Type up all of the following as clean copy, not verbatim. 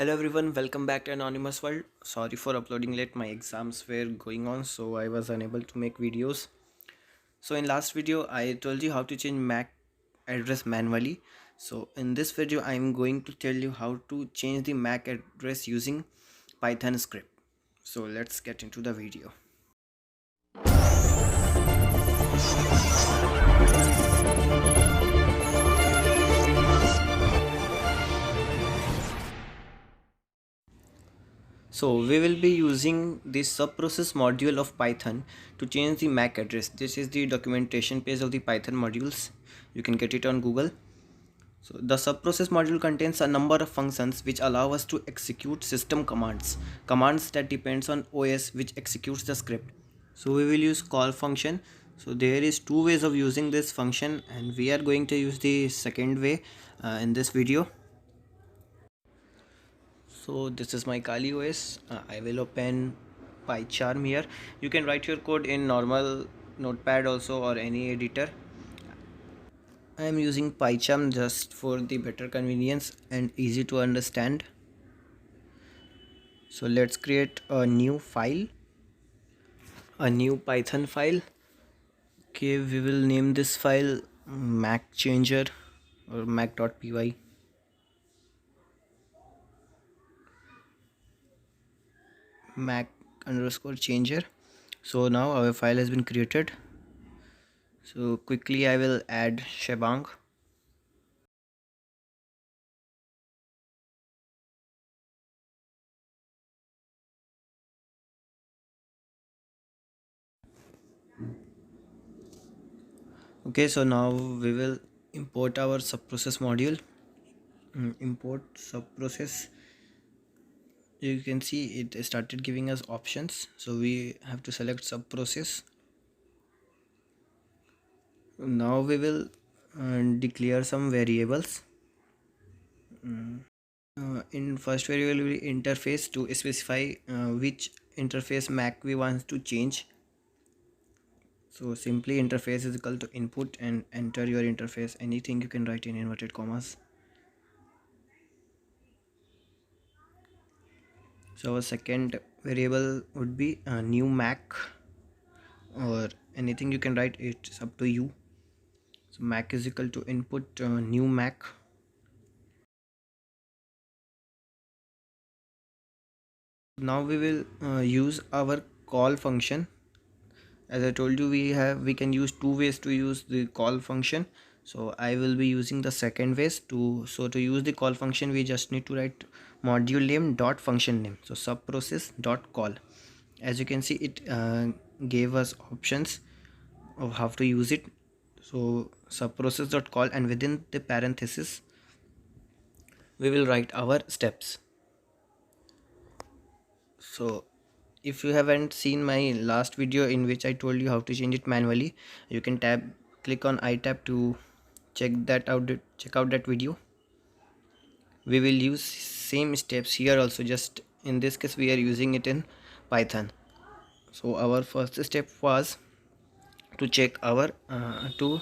Hello everyone, welcome back to Anonymous World. Sorry for uploading late, my exams were going on so I was unable to make videos. So in last video I told you how to change MAC address manually. So in this video I am going to tell you how to change the MAC address using Python script. So let's get into the video. So we will be using the subprocess module of Python to change the MAC address. This is the documentation page of the Python modules. You can get it on Google. So the subprocess module contains a number of functions which allow us to execute system commands that depends on OS which executes the script. So we will use call function. So there is two ways of using this function and we are going to use the second way in this video. So this is my Kali OS. I will open PyCharm here. You can write your code in normal notepad also or any editor. I am using PyCharm just for the better convenience and easy to understand. So let's create a new file, a new Python file. Okay, we will name this file mac changer or mac.py. Mac underscore changer. So now our file has been created. So quickly I will add shebang. Okay, so now we will import our subprocess module. Import subprocess. You can see it started giving us options, so we have to select subprocess. Now we will declare some variables. In first variable we interface to specify which interface MAC we want to change. So simply interface is equal to input and enter your interface. Anything you can write in inverted commas. So our second variable would be new MAC, or anything you can write, it's up to you. So MAC is equal to input new MAC. Now we will use our call function. As I told you, we can use two ways to use the call function. So I will be using the second ways to use the call function we just need to write module name dot function name. So subprocess dot call. As you can see, it gave us options of how to use it. So subprocess dot call, and within the parenthesis we will write our steps. So if you haven't seen my last video in which I told you how to change it manually, you can click on I tab to check out that video. We will use same steps here also, just in this case we are using it in Python. So our first step was to check our to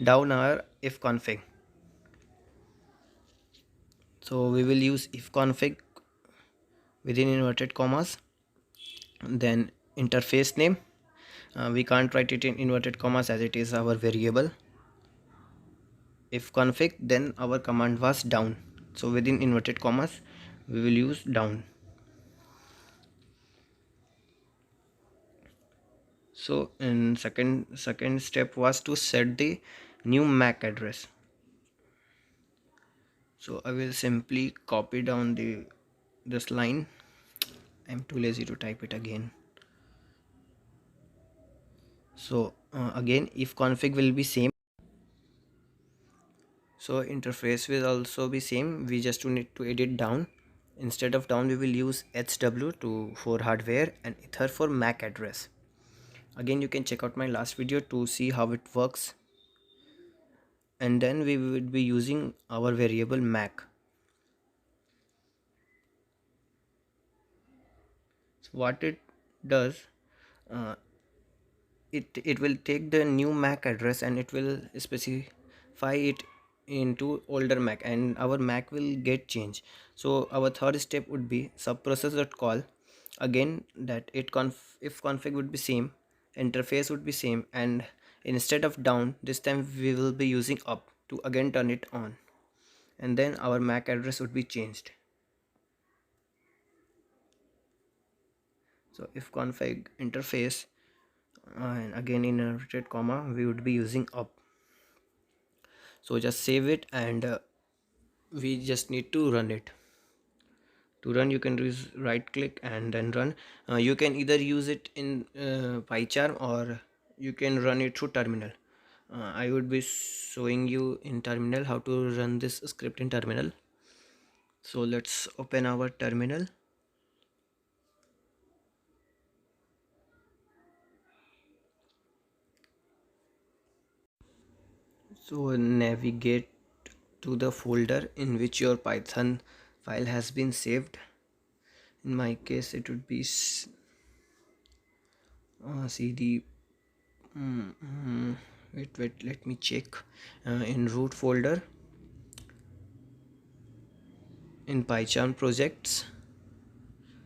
down our if config. So we will use if config within inverted commas, then interface name. We can't write it in inverted commas as it is our variable. If config, then our command was down, so within inverted commas we will use down. So in second step was to set the new MAC address. So I will simply copy down this line. I'm too lazy to type it again. So again, if config will be same, so interface will also be same. We just need to edit down. Instead of down we will use HW for hardware and ether for MAC address. Again, you can check out my last video to see how it works. And then we would be using our variable MAC. So what it does, uh, it will take the new MAC address and it will specify it into older Mac, and our Mac will get changed. So our third step would be subprocess.call. Again, that if config would be same, interface would be same, and instead of down, this time we will be using up to again turn it on, and then our Mac address would be changed. So if config interface, and again in a rotate comma, we would be using up. So just save it, and we just need to run it. To run, you can use right click and then run. You can either use it in PyCharm, or you can run it through terminal. I would be showing you in terminal how to run this script in terminal. So let's open our terminal. So navigate to the folder in which your Python file has been saved. In my case it would be cd wait, let me check. In root folder, in PyCharm projects,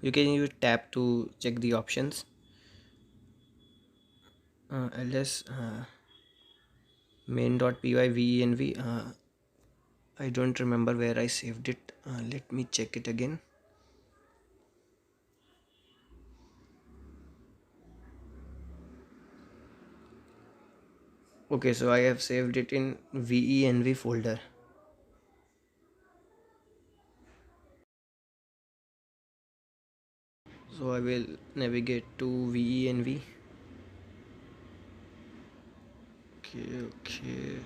you can use tab to check the options. ls main.py venv. I don't remember where I saved it. Let me check it again. Okay, so I have saved it in venv folder. So I will navigate to venv. Okay.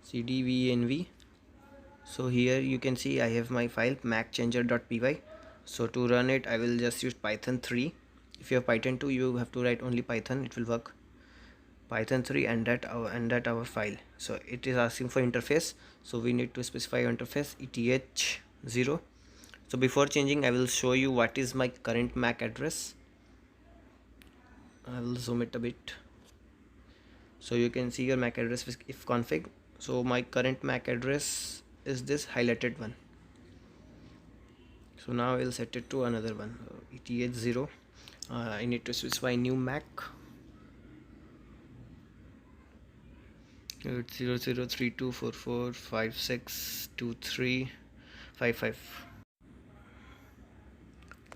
cdvenv. So here you can see I have my file macchanger.py. So to run it, I will just use python 3. If you have python 2, you have to write only python, it will work. Python 3, and that our file. So it is asking for interface, so we need to specify interface eth0. So before changing, I will show you what is my current Mac address. I will zoom it a bit, so you can see your Mac address with if config. So my current Mac address is this highlighted one. So now I will set it to another one, eth0. I need to specify new Mac. It's 003244562355.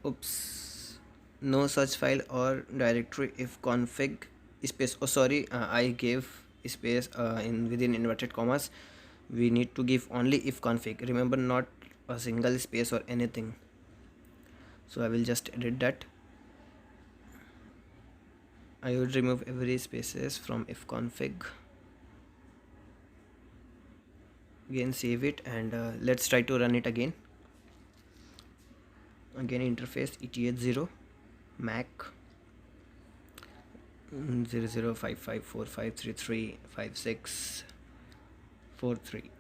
Oops, no such file or directory if config space. Oh sorry, I gave space in within inverted commas. We need to give only if config. Remember, not a single space or anything. So I will just edit that. I would remove every spaces from if config. Again save it, and let's try to run it again. Again interface eth0 Mac 005545335643.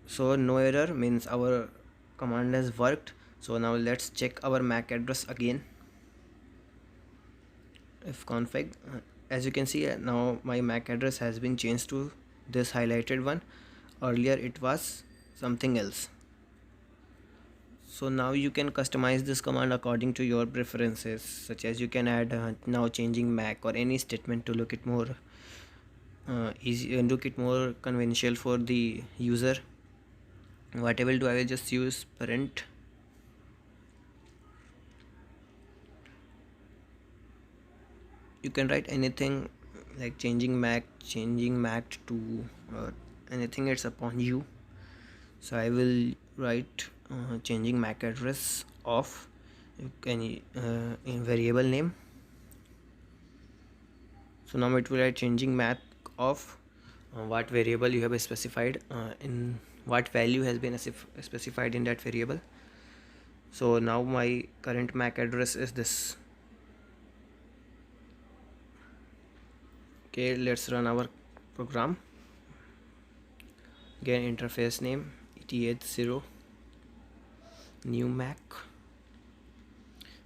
So no error, means our command has worked. So now let's check our Mac address again. If config, as you can see, now my Mac address has been changed to this highlighted one. Earlier it was something else. So now you can customize this command according to your preferences, such as you can add now changing Mac or any statement to look it more easy and look it more conventional for the user. What I will do, I will just use parent. You can write anything like changing Mac to anything, it's upon you. So I will write changing Mac address of, you can in variable name. So now it will write changing Mac of what variable you have specified, in what value has been specified in that variable. So now my current Mac address is this. Okay, let's run our program. Again interface name eth0 new Mac.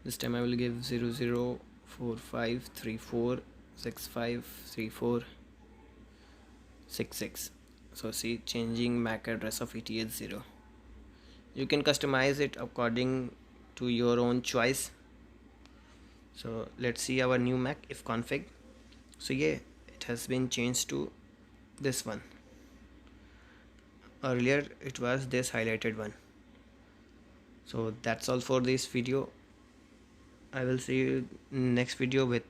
This time I will give 004534653466. So see, changing MAC address of ETH0. You can customize it according to your own choice. So let's see our new MAC if config. So yeah, it has been changed to this one. Earlier it was this highlighted one. So that's all for this video. I will see you next video with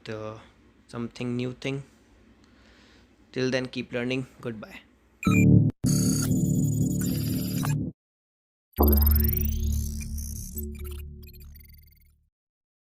something new thing. Till then, keep learning. Goodbye.